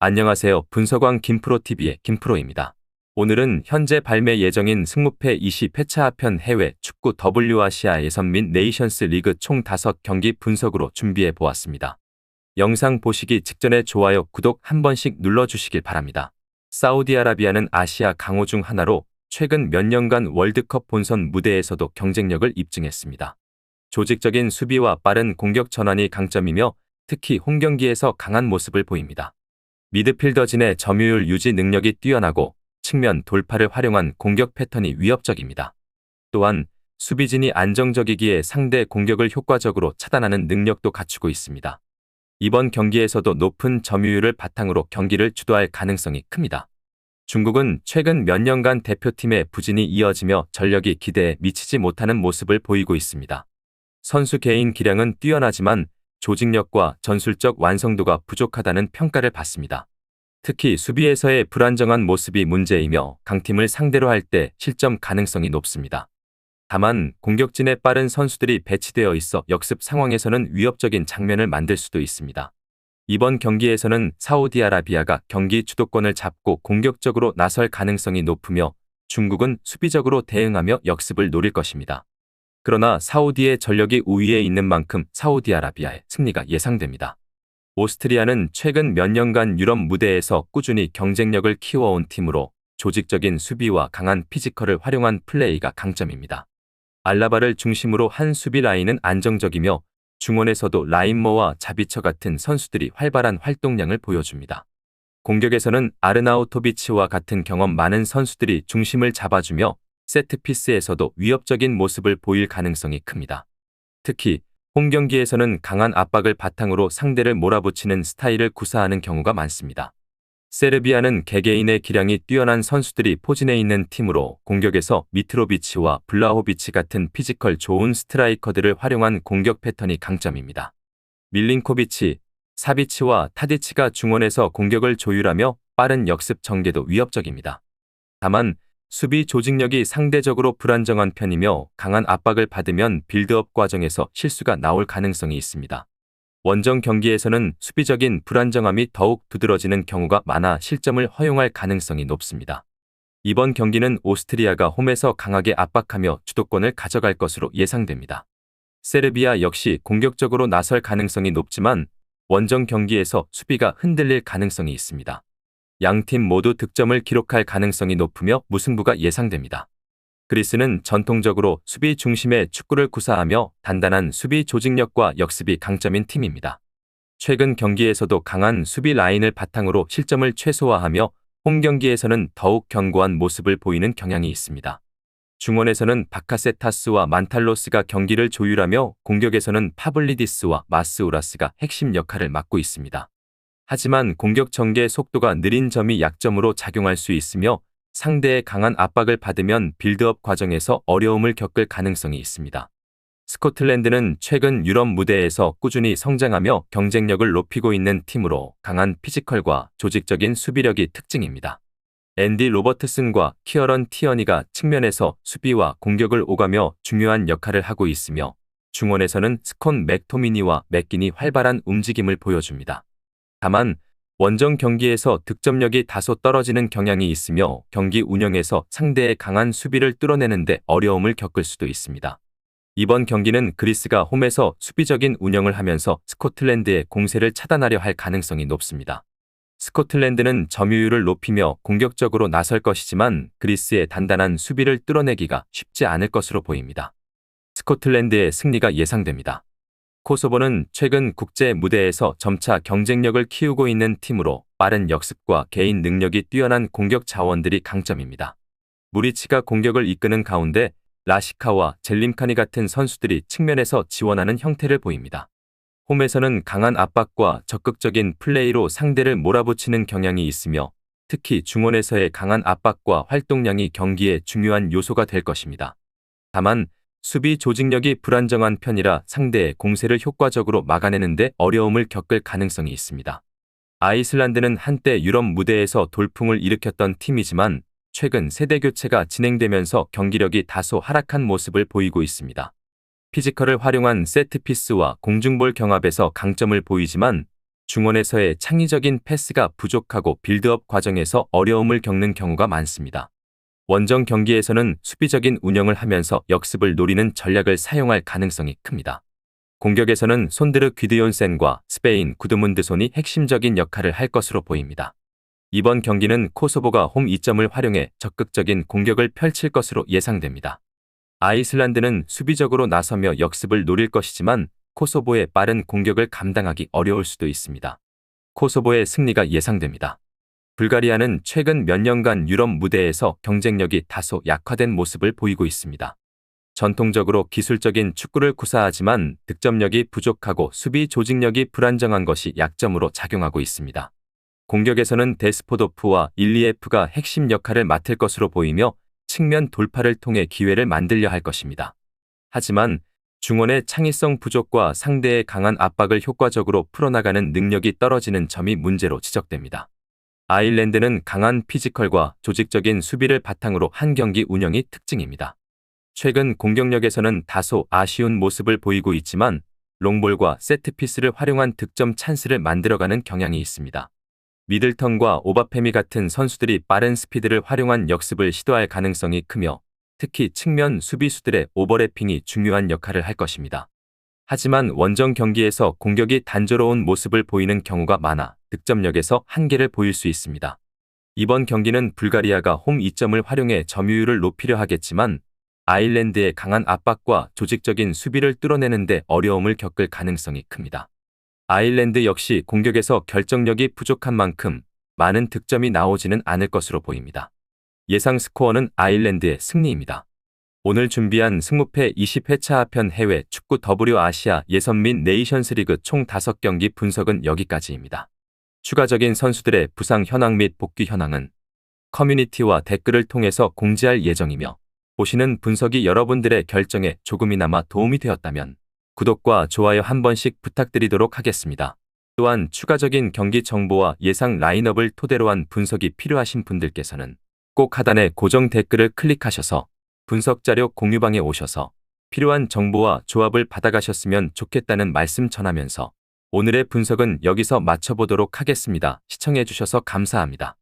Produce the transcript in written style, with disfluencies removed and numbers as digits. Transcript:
안녕하세요. 분석왕 김프로TV의 김프로입니다. 오늘은 현재 발매 예정인 승무패 20회차 하편 해외 축구 WRC아 예선 및 네이션스 리그 총 5경기 분석으로 준비해 보았습니다. 영상 보시기 직전에 좋아요, 구독 한 번씩 눌러주시길 바랍니다. 사우디아라비아는 아시아 강호 중 하나로 최근 몇 년간 월드컵 본선 무대에서도 경쟁력을 입증했습니다. 조직적인 수비와 빠른 공격 전환이 강점이며 특히 홈경기에서 강한 모습을 보입니다. 미드필더진의 점유율 유지 능력이 뛰어나고 측면 돌파를 활용한 공격 패턴이 위협적입니다. 또한 수비진이 안정적이기에 상대 공격을 효과적으로 차단하는 능력도 갖추고 있습니다. 이번 경기에서도 높은 점유율을 바탕으로 경기를 주도할 가능성이 큽니다. 중국은 최근 몇 년간 대표팀의 부진이 이어지며 전력이 기대에 미치지 못하는 모습을 보이고 있습니다. 선수 개인 기량은 뛰어나지만 조직력과 전술적 완성도가 부족하다는 평가를 받습니다. 특히 수비에서의 불안정한 모습이 문제이며 강팀을 상대로 할 때 실점 가능성이 높습니다. 다만 공격진에 빠른 선수들이 배치되어 있어 역습 상황에서는 위협적인 장면을 만들 수도 있습니다. 이번 경기에서는 사우디아라비아가 경기 주도권을 잡고 공격적으로 나설 가능성이 높으며 중국은 수비적으로 대응하며 역습을 노릴 것입니다. 그러나 사우디의 전력이 우위에 있는 만큼 사우디아라비아의 승리가 예상됩니다. 오스트리아는 최근 몇 년간 유럽 무대에서 꾸준히 경쟁력을 키워온 팀으로 조직적인 수비와 강한 피지컬을 활용한 플레이가 강점입니다. 알라바를 중심으로 한 수비 라인은 안정적이며 중원에서도 라인머와 자비처 같은 선수들이 활발한 활동량을 보여줍니다. 공격에서는 아르나우토비치와 같은 경험 많은 선수들이 중심을 잡아주며 세트피스에서도 위협적인 모습을 보일 가능성이 큽니다. 특히 홈경기에서는 강한 압박을 바탕으로 상대를 몰아붙이는 스타일을 구사하는 경우가 많습니다. 세르비아는 개개인의 기량이 뛰어난 선수들이 포진해 있는 팀으로 공격에서 미트로비치와 블라호비치 같은 피지컬 좋은 스트라이커들을 활용한 공격 패턴이 강점입니다. 밀린코비치, 사비치와 타디치가 중원에서 공격을 조율하며 빠른 역습 전개도 위협적입니다. 다만 수비 조직력이 상대적으로 불안정한 편이며 강한 압박을 받으면 빌드업 과정에서 실수가 나올 가능성이 있습니다. 원정 경기에서는 수비적인 불안정함이 더욱 두드러지는 경우가 많아 실점을 허용할 가능성이 높습니다. 이번 경기는 오스트리아가 홈에서 강하게 압박하며 주도권을 가져갈 것으로 예상됩니다. 세르비아 역시 공격적으로 나설 가능성이 높지만 원정 경기에서 수비가 흔들릴 가능성이 있습니다. 양팀 모두 득점을 기록할 가능성이 높으며 무승부가 예상됩니다. 그리스는 전통적으로 수비 중심의 축구를 구사하며 단단한 수비 조직력과 역습이 강점인 팀입니다. 최근 경기에서도 강한 수비 라인을 바탕으로 실점을 최소화하며 홈 경기에서는 더욱 견고한 모습을 보이는 경향이 있습니다. 중원에서는 바카세타스와 만탈로스가 경기를 조율하며 공격에서는 파블리디스와 마스우라스가 핵심 역할을 맡고 있습니다. 하지만 공격 전개 속도가 느린 점이 약점으로 작용할 수 있으며 상대의 강한 압박을 받으면 빌드업 과정에서 어려움을 겪을 가능성이 있습니다. 스코틀랜드는 최근 유럽 무대에서 꾸준히 성장하며 경쟁력을 높이고 있는 팀으로 강한 피지컬과 조직적인 수비력이 특징입니다. 앤디 로버트슨과 키어런 티어니가 측면에서 수비와 공격을 오가며 중요한 역할을 하고 있으며 중원에서는 스콘 맥토미니와 맥긴이 활발한 움직임을 보여줍니다. 다만 원정 경기에서 득점력이 다소 떨어지는 경향이 있으며 경기 운영에서 상대의 강한 수비를 뚫어내는데 어려움을 겪을 수도 있습니다. 이번 경기는 그리스가 홈에서 수비적인 운영을 하면서 스코틀랜드의 공세를 차단하려 할 가능성이 높습니다. 스코틀랜드는 점유율을 높이며 공격적으로 나설 것이지만 그리스의 단단한 수비를 뚫어내기가 쉽지 않을 것으로 보입니다. 스코틀랜드의 승리가 예상됩니다. 코소보는 최근 국제 무대에서 점차 경쟁력을 키우고 있는 팀으로 빠른 역습과 개인 능력이 뛰어난 공격 자원들이 강점입니다. 무리치가 공격을 이끄는 가운데 라시카와 젤림카니 같은 선수들이 측면에서 지원하는 형태를 보입니다. 홈에서는 강한 압박과 적극적인 플레이로 상대를 몰아붙이는 경향이 있으며 특히 중원에서의 강한 압박과 활동량이 경기의 중요한 요소가 될 것입니다. 다만 수비 조직력이 불안정한 편이라 상대의 공세를 효과적으로 막아내는데 어려움을 겪을 가능성이 있습니다. 아이슬란드는 한때 유럽 무대에서 돌풍을 일으켰던 팀이지만 최근 세대 교체가 진행되면서 경기력이 다소 하락한 모습을 보이고 있습니다. 피지컬을 활용한 세트피스와 공중볼 경합에서 강점을 보이지만 중원에서의 창의적인 패스가 부족하고 빌드업 과정에서 어려움을 겪는 경우가 많습니다. 원정 경기에서는 수비적인 운영을 하면서 역습을 노리는 전략을 사용할 가능성이 큽니다. 공격에서는 손드르 귀드욘센과 스페인 구드문드손이 핵심적인 역할을 할 것으로 보입니다. 이번 경기는 코소보가 홈 이점을 활용해 적극적인 공격을 펼칠 것으로 예상됩니다. 아이슬란드는 수비적으로 나서며 역습을 노릴 것이지만 코소보의 빠른 공격을 감당하기 어려울 수도 있습니다. 코소보의 승리가 예상됩니다. 불가리아는 최근 몇 년간 유럽 무대에서 경쟁력이 다소 약화된 모습을 보이고 있습니다. 전통적으로 기술적인 축구를 구사하지만 득점력이 부족하고 수비 조직력이 불안정한 것이 약점으로 작용하고 있습니다. 공격에서는 데스포도프와 일리에프가 핵심 역할을 맡을 것으로 보이며 측면 돌파를 통해 기회를 만들려 할 것입니다. 하지만 중원의 창의성 부족과 상대의 강한 압박을 효과적으로 풀어나가는 능력이 떨어지는 점이 문제로 지적됩니다. 아일랜드는 강한 피지컬과 조직적인 수비를 바탕으로 한 경기 운영이 특징입니다. 최근 공격력에서는 다소 아쉬운 모습을 보이고 있지만 롱볼과 세트피스를 활용한 득점 찬스를 만들어가는 경향이 있습니다. 미들턴과 오바페미 같은 선수들이 빠른 스피드를 활용한 역습을 시도할 가능성이 크며 특히 측면 수비수들의 오버래핑이 중요한 역할을 할 것입니다. 하지만 원정 경기에서 공격이 단조로운 모습을 보이는 경우가 많아 득점력에서 한계를 보일 수 있습니다. 이번 경기는 불가리아가 홈 이점을 활용해 점유율을 높이려 하겠지만 아일랜드의 강한 압박과 조직적인 수비를 뚫어내는 데 어려움을 겪을 가능성이 큽니다. 아일랜드 역시 공격에서 결정력이 부족한 만큼 많은 득점이 나오지는 않을 것으로 보입니다. 예상 스코어는 아일랜드의 승리입니다. 오늘 준비한 승무패 20회차 하편 해외 축구 WA시아 예선 및 네이션스 리그 총 5경기 분석은 여기까지입니다. 추가적인 선수들의 부상 현황 및 복귀 현황은 커뮤니티와 댓글을 통해서 공지할 예정이며 보시는 분석이 여러분들의 결정에 조금이나마 도움이 되었다면 구독과 좋아요 한 번씩 부탁드리도록 하겠습니다. 또한 추가적인 경기 정보와 예상 라인업을 토대로 한 분석이 필요하신 분들께서는 꼭 하단의 고정 댓글을 클릭하셔서 분석 자료 공유방에 오셔서 필요한 정보와 조합을 받아가셨으면 좋겠다는 말씀 전하면서 오늘의 분석은 여기서 마쳐보도록 하겠습니다. 시청해주셔서 감사합니다.